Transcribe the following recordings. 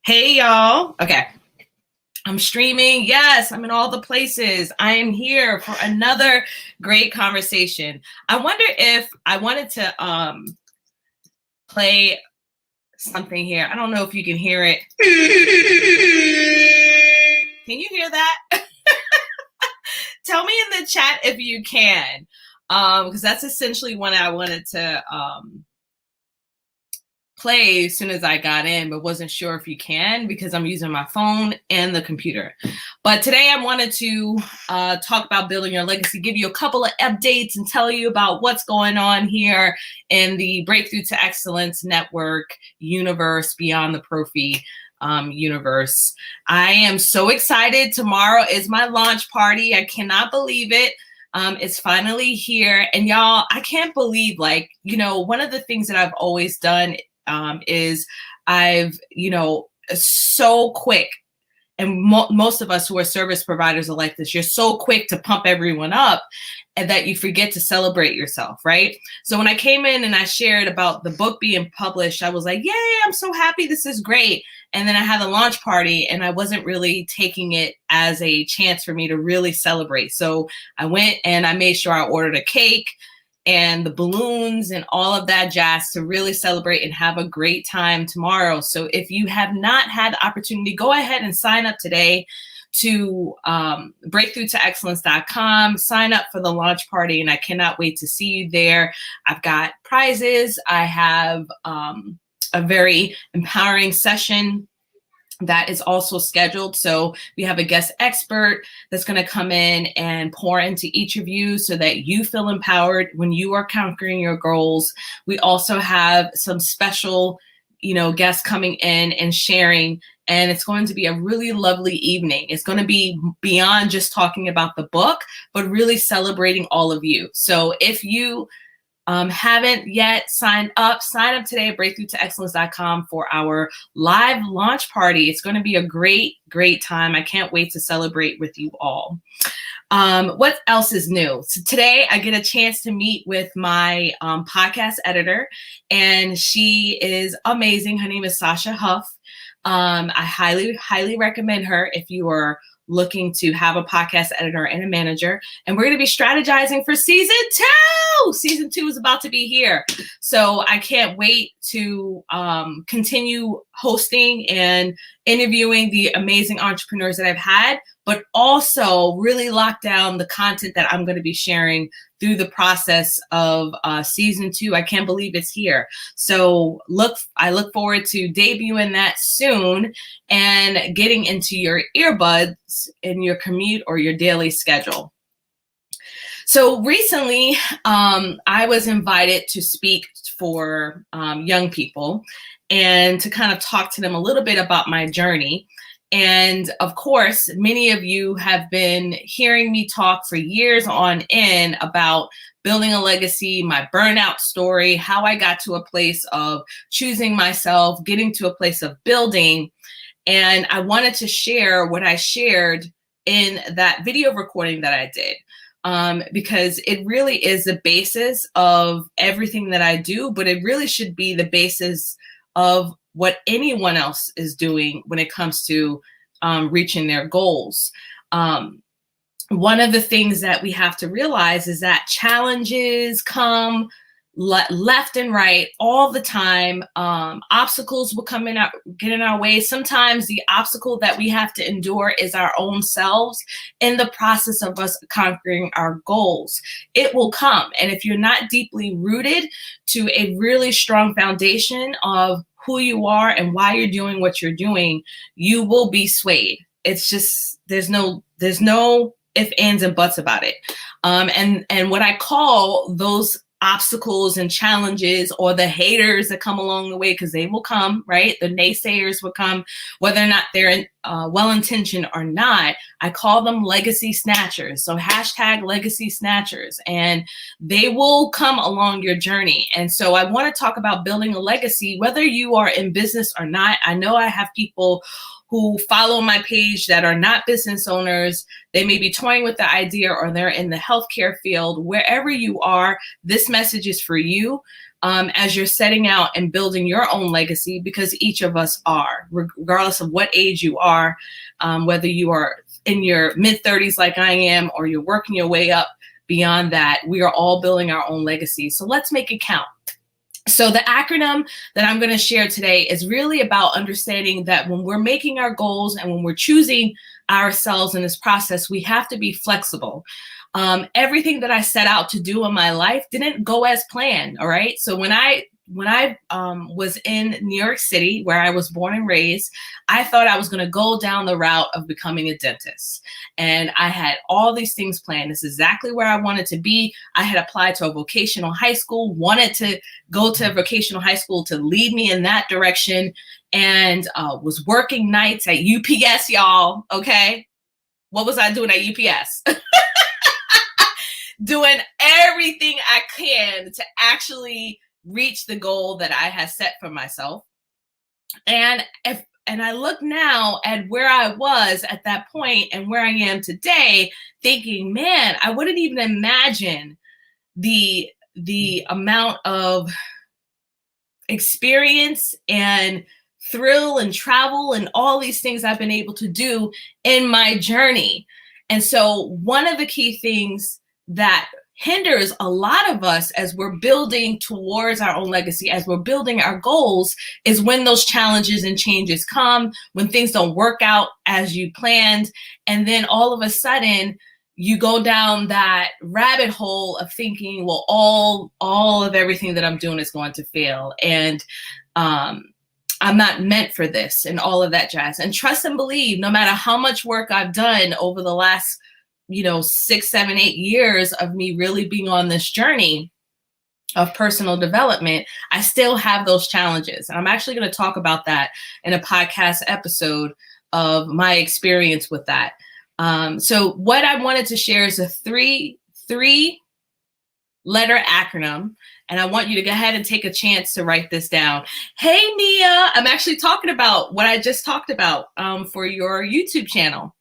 Hey, y'all. Okay. I'm streaming. Yes, I'm in all the places. I am here for another great conversation. I wonder if I wanted to play something here. I don't know if you can hear it. Can you hear that? Tell me in the chat if you can. Because that's essentially what I wanted to play as soon as I got in, but wasn't sure if you can because I'm using my phone and the computer. But today I wanted to talk about building your legacy, give you a couple of updates and tell you about what's going on here in the Breakthrough to Excellence Network universe beyond the Prophy universe. I am so excited. Tomorrow is my launch party. I cannot believe it. It's finally here. And y'all, I can't believe, one of the things that I've always done is I've, so quick. And most of us who are service providers are like this. You're so quick to pump everyone up and that you forget to celebrate yourself, right? So when I came in and I shared about the book being published, I was like, yay, I'm so happy. This is great. And then I had a launch party and I wasn't really taking it as a chance for me to really celebrate. So I went and I made sure I ordered a cake and the balloons and all of that jazz to really celebrate and have a great time tomorrow. So if you have not had the opportunity, go ahead and sign up today to breakthroughtoexcellence.com. Sign up for the launch party, and I cannot wait to see you there. I've got prizes. I have a very empowering session that is also scheduled. So we have a guest expert that's going to come in and pour into each of you so that you feel empowered when you are conquering your goals. We also have some special, guests coming in and sharing, and it's going to be a really lovely evening. It's going to be beyond just talking about the book, but really celebrating all of you. So if you haven't yet sign up today at breakthroughtoexcellence.com for our live launch party. It's going to be a great, great time. I can't wait to celebrate with you all. What else is new? So today I get a chance to meet with my podcast editor, and she is amazing. Her name is Sasha Huff. I highly, highly recommend her if you are looking to have a podcast editor and a manager. And we're going to be strategizing for season 2. Season 2 is about to be here. So I can't wait to continue hosting and interviewing the amazing entrepreneurs that I've had, but also really lock down the content that I'm going to be sharing through the process of season 2. I can't believe it's here. So I look forward to debuting that soon and getting into your earbuds in your commute or your daily schedule. So recently, I was invited to speak for young people and to kind of talk to them a little bit about my journey. And of course, many of you have been hearing me talk for years on end about building a legacy, my burnout story, how I got to a place of choosing myself, getting to a place of building. And I wanted to share what I shared in that video recording that I did. Because it really is the basis of everything that I do, but it really should be the basis of what anyone else is doing when it comes to reaching their goals. One of the things that we have to realize is that challenges come left and right all the time. Obstacles will get in our way. Sometimes the obstacle that we have to endure is our own selves in the process of us conquering our goals. It will come. And if you're not deeply rooted to a really strong foundation of who you are and why you're doing what you're doing, you will be swayed. It's just, there's no ifs, ands, and buts about it. And what I call those obstacles and challenges, or the haters that come along the way, because they will come, right? The naysayers will come, whether or not they're well-intentioned or not. I call them legacy snatchers. So hashtag legacy snatchers, and they will come along your journey. And so I want to talk about building a legacy, whether you are in business or not. I know I have people who follow my page that are not business owners. They may be toying with the idea, or they're in the healthcare field. Wherever you are, this message is for you. as you're setting out and building your own legacy, because each of us are, regardless of what age you are, whether you are in your mid-30s like I am, or you're working your way up beyond that, we are all building our own legacy. So let's make it count. So the acronym that I'm going to share today is really about understanding that when we're making our goals and when we're choosing ourselves in this process, we have to be flexible. Everything that I set out to do in my life didn't go as planned. All right. So when I was in New York City, where I was born and raised, I thought I was going to go down the route of becoming a dentist. And I had all these things planned. This is exactly where I wanted to be. I had applied to a vocational high school, wanted to go to a vocational high school to lead me in that direction, and was working nights at UPS, y'all. Okay. What was I doing at UPS? Doing everything I can to actually reach the goal that I had set for myself. And I look now at where I was at that point and where I am today, thinking, man, I wouldn't even imagine the amount of experience and thrill and travel and all these things I've been able to do in my journey. And so one of the key things that hinders a lot of us as we're building towards our own legacy, as we're building our goals, is when those challenges and changes come, when things don't work out as you planned. And then all of a sudden you go down that rabbit hole of thinking, well, all of everything that I'm doing is going to fail. And I'm not meant for this and all of that jazz. And trust and believe, no matter how much work I've done over the last 6, 7, 8 years of me really being on this journey of personal development, I still have those challenges. And I'm actually going to talk about that in a podcast episode of my experience with that. So what I wanted to share is a three letter acronym. And I want you to go ahead and take a chance to write this down. Hey, Mia, I'm actually talking about what I just talked about for your YouTube channel.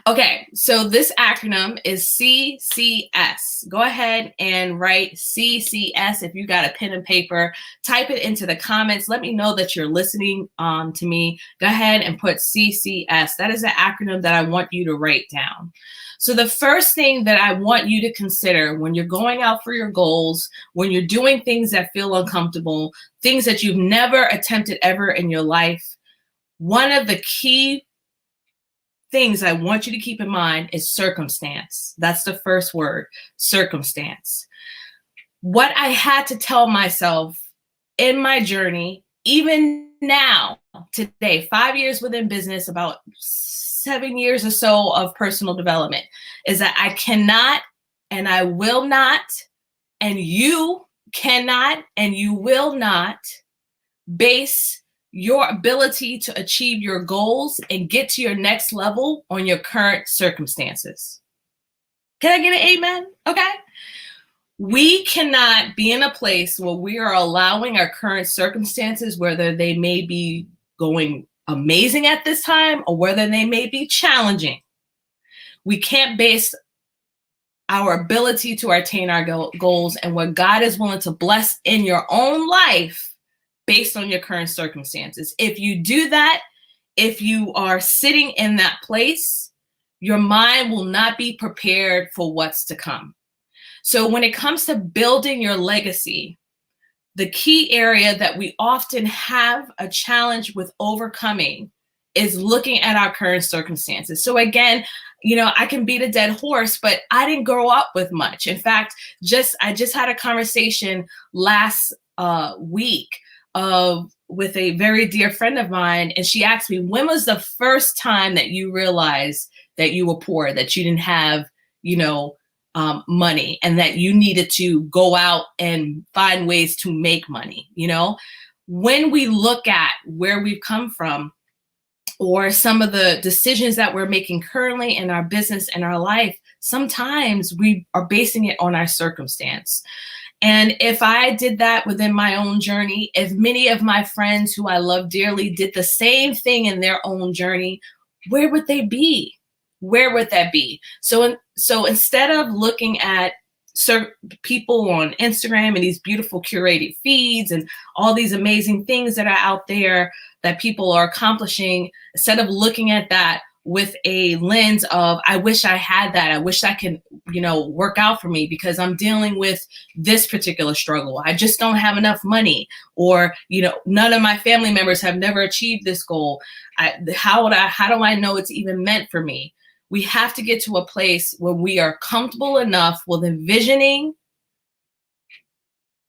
Okay, so this acronym is CCS. Go ahead and write CCS. If you got a pen and paper, type it into the comments. Let me know that you're listening to me. Go ahead and put CCS. That is the acronym that I want you to write down. So the first thing that I want you to consider when you're going out for your goals, when you're doing things that feel uncomfortable, things that you've never attempted ever in your life, one of the key things I want you to keep in mind is circumstance. That's the first word, circumstance. What I had to tell myself in my journey, even now, today, 5 years within business, about 7 years or so of personal development, is that I cannot and I will not, and you cannot and you will not base your ability to achieve your goals and get to your next level on your current circumstances. Can I get an amen? Okay. We cannot be in a place where we are allowing our current circumstances, whether they may be going amazing at this time or whether they may be challenging. We can't base our ability to attain our goals and what God is willing to bless in your own life based on your current circumstances. If you do that, if you are sitting in that place, your mind will not be prepared for what's to come. So when it comes to building your legacy, the key area that we often have a challenge with overcoming is looking at our current circumstances. So again, I can beat a dead horse, but I didn't grow up with much. In fact, I just had a conversation last week with a very dear friend of mine. And she asked me, when was the first time that you realized that you were poor, that you didn't have, money, and that you needed to go out and find ways to make money? When we look at where we've come from or some of the decisions that we're making currently in our business and our life, sometimes we are basing it on our circumstance. And if I did that within my own journey, if many of my friends who I love dearly did the same thing in their own journey, where would they be? Where would that be? So instead of looking at people on Instagram and these beautiful curated feeds and all these amazing things that are out there that people are accomplishing, instead of looking at that with a lens of, I wish I had that. I wish that can, work out for me because I'm dealing with this particular struggle. I just don't have enough money, or, none of my family members have never achieved this goal. How do I know it's even meant for me? We have to get to a place where we are comfortable enough with envisioning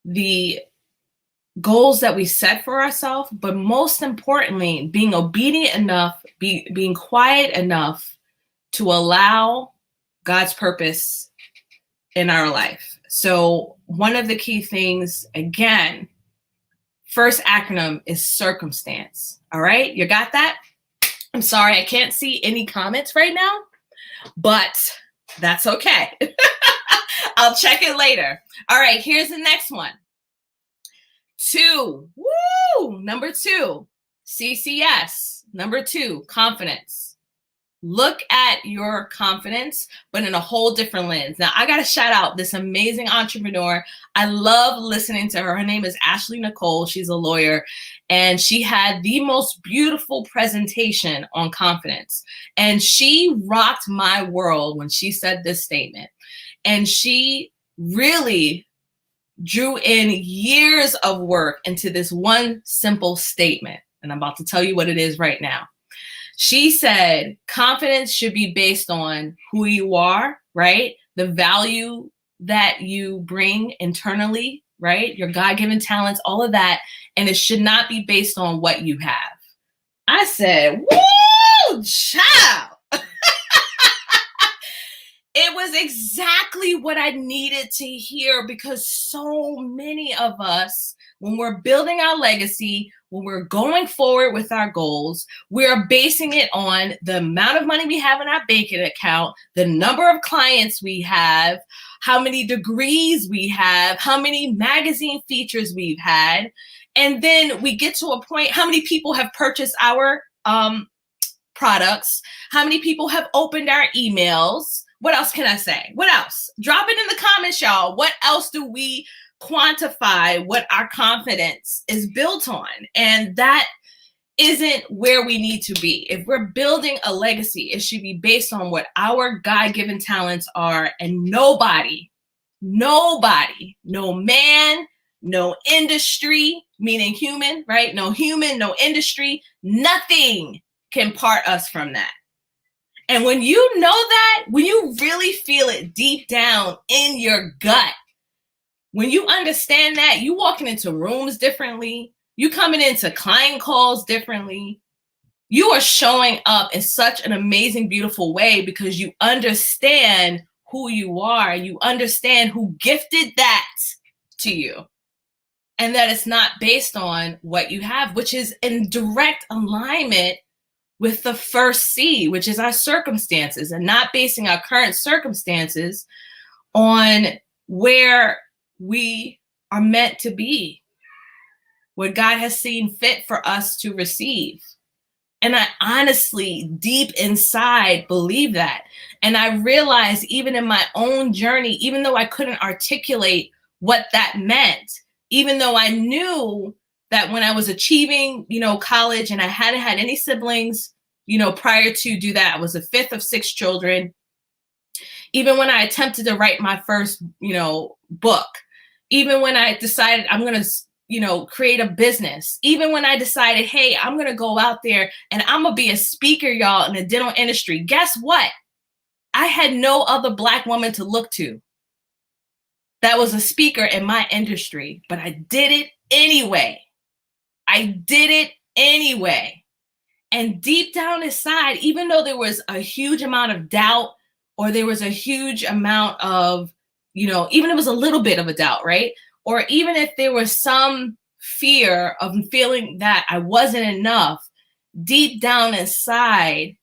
the goals that we set for ourselves, but most importantly, being obedient enough, being quiet enough to allow God's purpose in our life. So one of the key things, again, first acronym is circumstance. All right, you got that? I'm sorry, I can't see any comments right now, but that's okay. I'll check it later. All right, here's the next one. 2. Woo! Number 2, CCS. Number 2, confidence. Look at your confidence, but in a whole different lens. Now, I got to shout out this amazing entrepreneur. I love listening to her. Her name is Ashley Nicole. She's a lawyer, and she had the most beautiful presentation on confidence. And she rocked my world when she said this statement. And she really drew in years of work into this one simple statement. And I'm about to tell you what it is right now. She said, confidence should be based on who you are, right? The value that you bring internally, right? Your God-given talents, all of that. And it should not be based on what you have. I said, woo, child. It was exactly what I needed to hear, because so many of us, when we're building our legacy, when we're going forward with our goals, we're basing it on the amount of money we have in our banking account, the number of clients we have, how many degrees we have, how many magazine features we've had. And then we get to a point, how many people have purchased our products, how many people have opened our emails. What else can I say? What else? Drop it in the comments, y'all. What else do we quantify what our confidence is built on? And that isn't where we need to be. If we're building a legacy, it should be based on what our God-given talents are, and nobody, no man, no industry, meaning human, right? No human, no industry, nothing can part us from that. And when you know that, when you really feel it deep down in your gut, when you understand that, you walking into rooms differently, you coming into client calls differently, you are showing up in such an amazing, beautiful way, because you understand who you are. You understand who gifted that to you. And that it's not based on what you have, which is in direct alignment with the first C, which is our circumstances, and not basing our current circumstances on where we are meant to be, what God has seen fit for us to receive. And I honestly, deep inside, believe that. And I realized, even in my own journey, even though I couldn't articulate what that meant, even though I knew that when I was achieving, college, and I hadn't had any siblings, prior to do that, I was the 5th of 6 children. Even when I attempted to write my first, book, even when I decided I'm going to, create a business, even when I decided, hey, I'm going to go out there and I'm going to be a speaker, y'all, in the dental industry. Guess what? I had no other Black woman to look to that was a speaker in my industry, but I did it anyway. And deep down inside, even though there was a huge amount of doubt, or there was a huge amount of, even if it was a little bit of a doubt, right? Or even if there was some fear of feeling that I wasn't enough, deep down inside,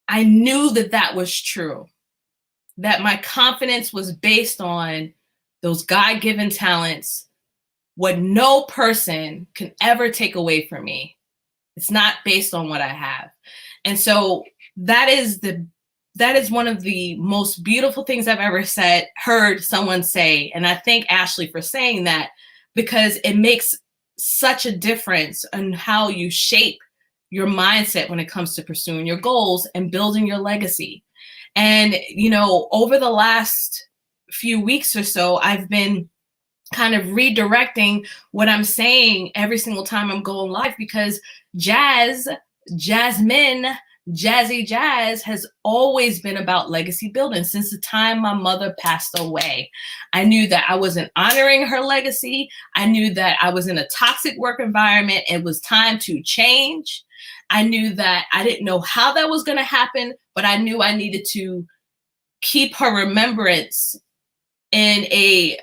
I knew that that was true. That my confidence was based on those God-given talents, what no person can ever take away from me. It's not based on what I have. And so that is the that is one of the most beautiful things I've ever heard someone say. And I thank Ashley for saying that, because it makes such a difference in how you shape your mindset when it comes to pursuing your goals and building your legacy. And, over the last few weeks or so, I've been kind of redirecting what I'm saying every single time I'm going live, because Jasmine, Jazzy Jazz has always been about legacy building since the time my mother passed away. I knew that I wasn't honoring her legacy. I knew that I was in a toxic work environment. It was time to change. I knew that I didn't know how that was going to happen, but I knew I needed to keep her remembrance in a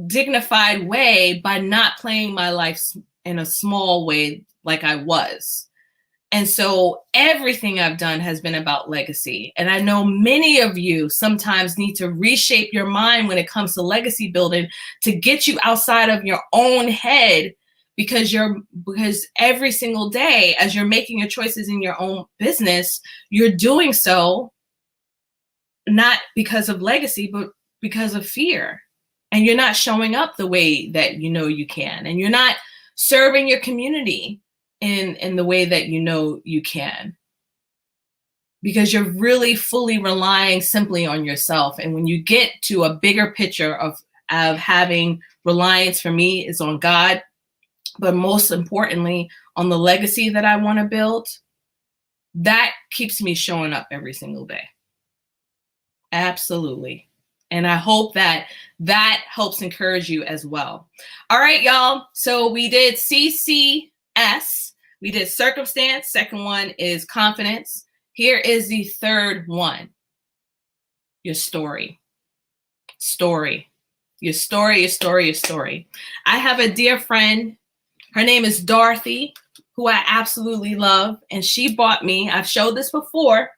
dignified way by not playing my life in a small way like I was. And so everything I've done has been about legacy. And I know many of you sometimes need to reshape your mind when it comes to legacy building to get you outside of your own head, because every single day as you're making your choices in your own business, you're doing so not because of legacy, but because of fear. And you're not showing up the way that you can. And you're not serving your community in the way that you can, because you're really fully relying simply on yourself. And when you get to a bigger picture of having reliance, for me, is on God, but most importantly on the legacy that I want to build, that keeps me showing up every single day. Absolutely. And I hope that helps encourage you as well. All right, y'all. So we did CCS. We did circumstance. Second one is confidence. Here is the third one. Your story. Your story. I have a dear friend. Her name is Dorothy, who I absolutely love. And she bought me, I've showed this before,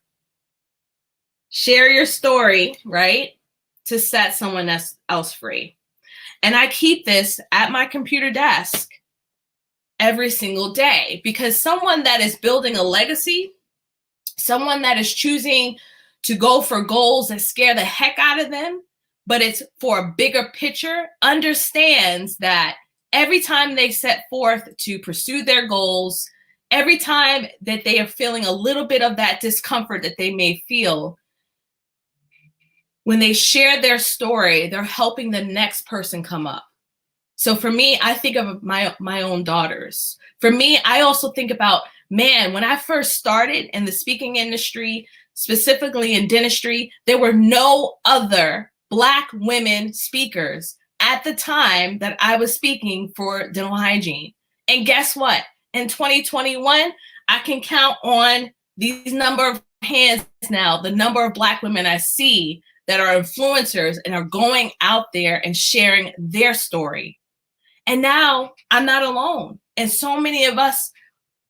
share your story, right? To set someone else free. And I keep this at my computer desk every single day, because someone that is building a legacy, someone that is choosing to go for goals that scare the heck out of them, but it's for a bigger picture, understands that every time they set forth to pursue their goals, every time that they are feeling a little bit of that discomfort that they may feel, when they share their story, they're helping the next person come up. So for me, I think of my own daughters. For me, I also think about, man, when I first started in the speaking industry, specifically in dentistry, there were no other Black women speakers at the time that I was speaking for dental hygiene. And guess what? In 2021, I can count on these number of hands now, the number of Black women I see that are influencers and are going out there and sharing their story. And now I'm not alone. And so many of us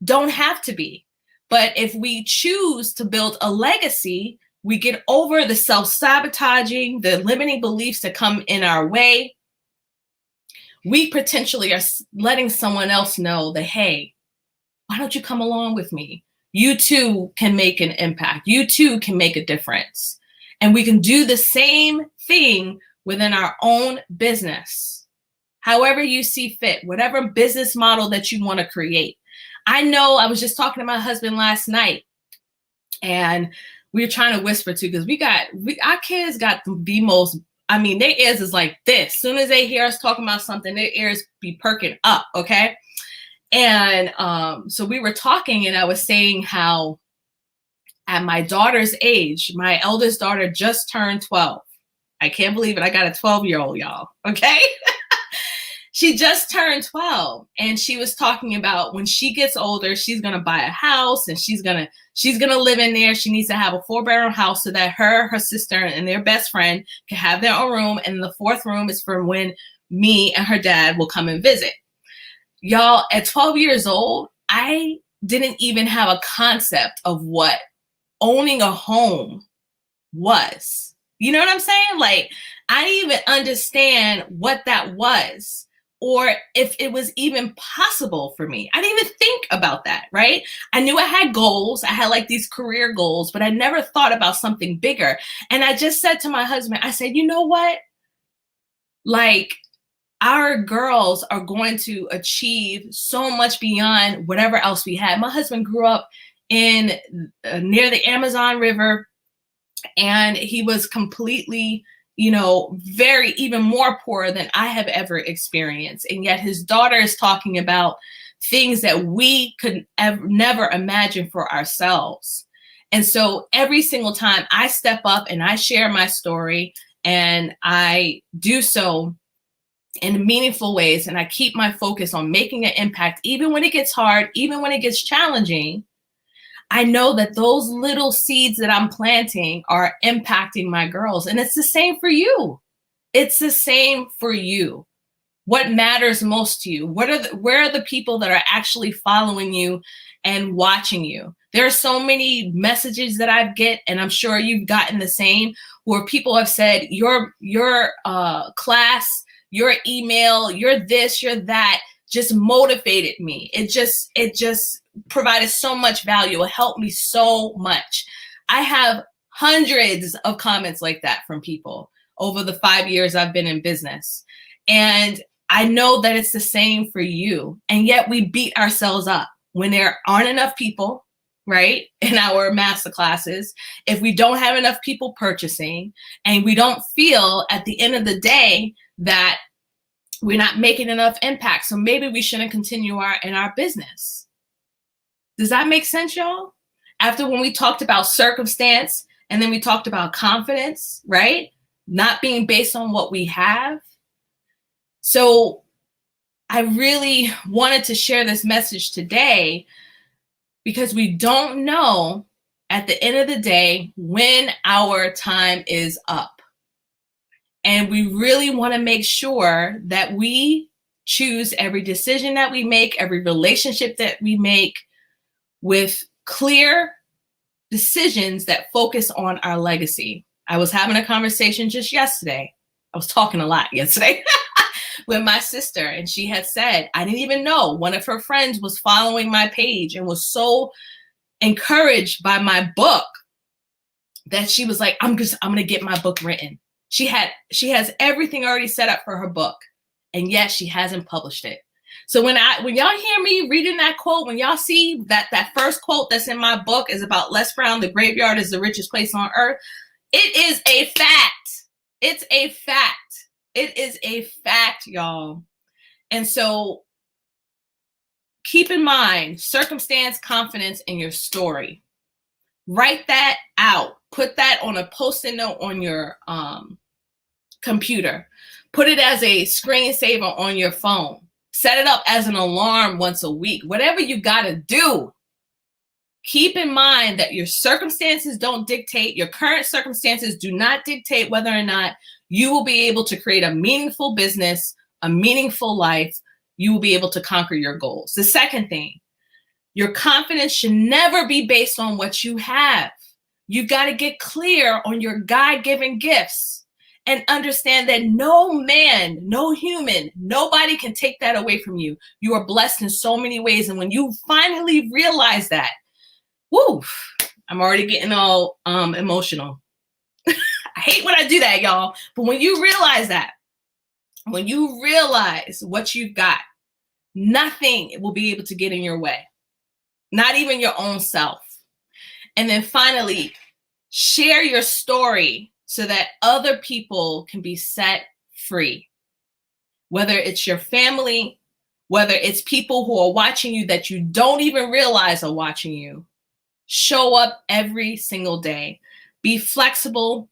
don't have to be. But if we choose to build a legacy, we get over the self-sabotaging, the limiting beliefs that come in our way. We potentially are letting someone else know that, hey, why don't you come along with me? You too can make an impact. You too can make a difference. And we can do the same thing within our own business. However you see fit, whatever business model that you want to create. I know I was just talking to my husband last night, and we were trying to whisper too, because our kids got the most, I mean, their ears is like this. As soon as they hear us talking about something, their ears be perking up, okay? And so we were talking, and I was saying how at my daughter's age, my eldest daughter just turned 12. I can't believe it. I got a 12-year-old, y'all, okay? She just turned 12, and she was talking about when she gets older, she's going to buy a house, and she's going to live in there. She needs to have a 4-bedroom house so that her sister, and their best friend can have their own room. And the 4th room is for when me and her dad will come and visit. Y'all, at 12 years old, I didn't even have a concept of what owning a home was. You know what I'm saying? Like, I didn't even understand what that was, or if it was even possible for me. I didn't even think about that, right? I knew I had goals. I had like these career goals, but I never thought about something bigger. And I just said to my husband, I said, you know what? Like, our girls are going to achieve so much beyond whatever else we had. My husband grew up in near the Amazon River, and he was completely, very even more poor than I have ever experienced. And yet his daughter is talking about things that we could never imagine for ourselves. And so every single time I step up and I share my story, and I do so in meaningful ways, and I keep my focus on making an impact, even when it gets hard, even when it gets challenging, I know that those little seeds that I'm planting are impacting my girls. And it's the same for you. It's the same for you. What matters most to you? Where are the people that are actually following you and watching you? There are so many messages that I get, and I'm sure you've gotten the same, where people have said, your class, your email, your this, your that, just motivated me. It just provided so much value. It helped me so much. I have hundreds of comments like that from people over the 5 years I've been in business. And I know that it's the same for you. And yet we beat ourselves up when there aren't enough people, right, in our master classes, if we don't have enough people purchasing, and we don't feel at the end of the day that we're not making enough impact. So maybe we shouldn't continue in our business. Does that make sense, y'all? After when we talked about circumstance, and then we talked about confidence, right? Not being based on what we have. So I really wanted to share this message today, because we don't know at the end of the day when our time is up. And we really want to make sure that we choose every decision that we make, every relationship that we make, with clear decisions that focus on our legacy. I was having a conversation just yesterday. I was talking a lot yesterday with my sister, and she had said, I didn't even know one of her friends was following my page and was so encouraged by my book that she was like, I'm going to get my book written. She has everything already set up for her book, and yet she hasn't published it. So when y'all hear me reading that quote, when y'all see that first quote that's in my book is about Les Brown, the graveyard is the richest place on earth, it is a fact. It's a fact. It is a fact, y'all. And so keep in mind circumstance, confidence, in your story. Write that out. Put that on a Post-it note on your computer. Put it as a screensaver on your phone. Set it up as an alarm once a week. Whatever you got to do. Keep in mind that your circumstances don't dictate, your current circumstances do not dictate whether or not you will be able to create a meaningful business, a meaningful life. You will be able to conquer your goals. The second thing, your confidence should never be based on what you have. You've got to get clear on your God-given gifts and understand that no man, no human, nobody can take that away from you. You are blessed in so many ways. And when you finally realize that, woo, I'm already getting all emotional. I hate when I do that, y'all. But when you realize that, when you realize what you've got, nothing will be able to get in your way. Not even your own self. And then finally, share your story so that other people can be set free. Whether it's your family, whether it's people who are watching you that you don't even realize are watching you. Show up every single day. Be flexible.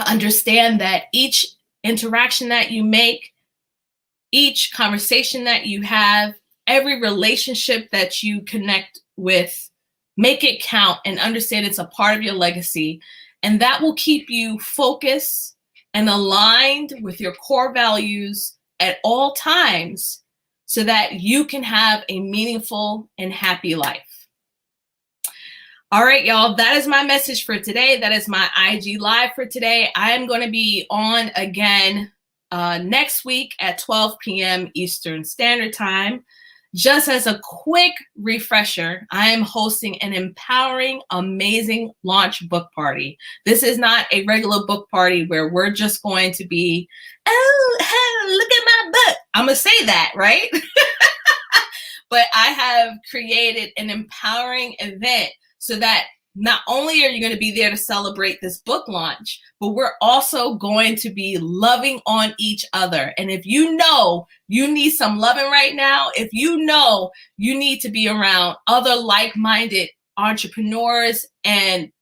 Understand that each interaction that you make, each conversation that you have, every relationship that you connect with, make it count and understand it's a part of your legacy. And that will keep you focused and aligned with your core values at all times so that you can have a meaningful and happy life. All right, y'all, that is my message for today. That is my IG Live for today. I am going to be on again next week at 12 p.m. Eastern Standard Time. Just as a quick refresher, I am hosting an empowering, amazing launch book party. This is not a regular book party where we're just going to be, oh, hey, look at my book. I'm going to say that, right? But I have created an empowering event so that not only are you going to be there to celebrate this book launch, but we're also going to be loving on each other. And if you know you need some loving right now, if you know you need to be around other like-minded entrepreneurs and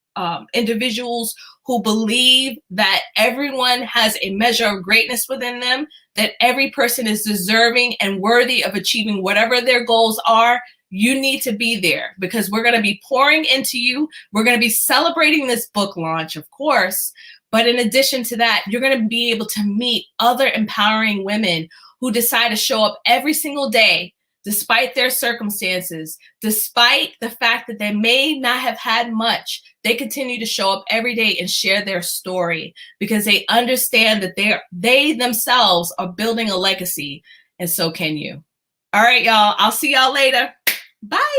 individuals who believe that everyone has a measure of greatness within them, that every person is deserving and worthy of achieving whatever their goals are, you need to be there, because we're going to be pouring into you. We're going to be celebrating this book launch, of course. But in addition to that, you're going to be able to meet other empowering women who decide to show up every single day, despite their circumstances, despite the fact that they may not have had much. They continue to show up every day and share their story because they understand that they themselves are building a legacy, and so can you. All right, y'all. I'll see y'all later. Bye.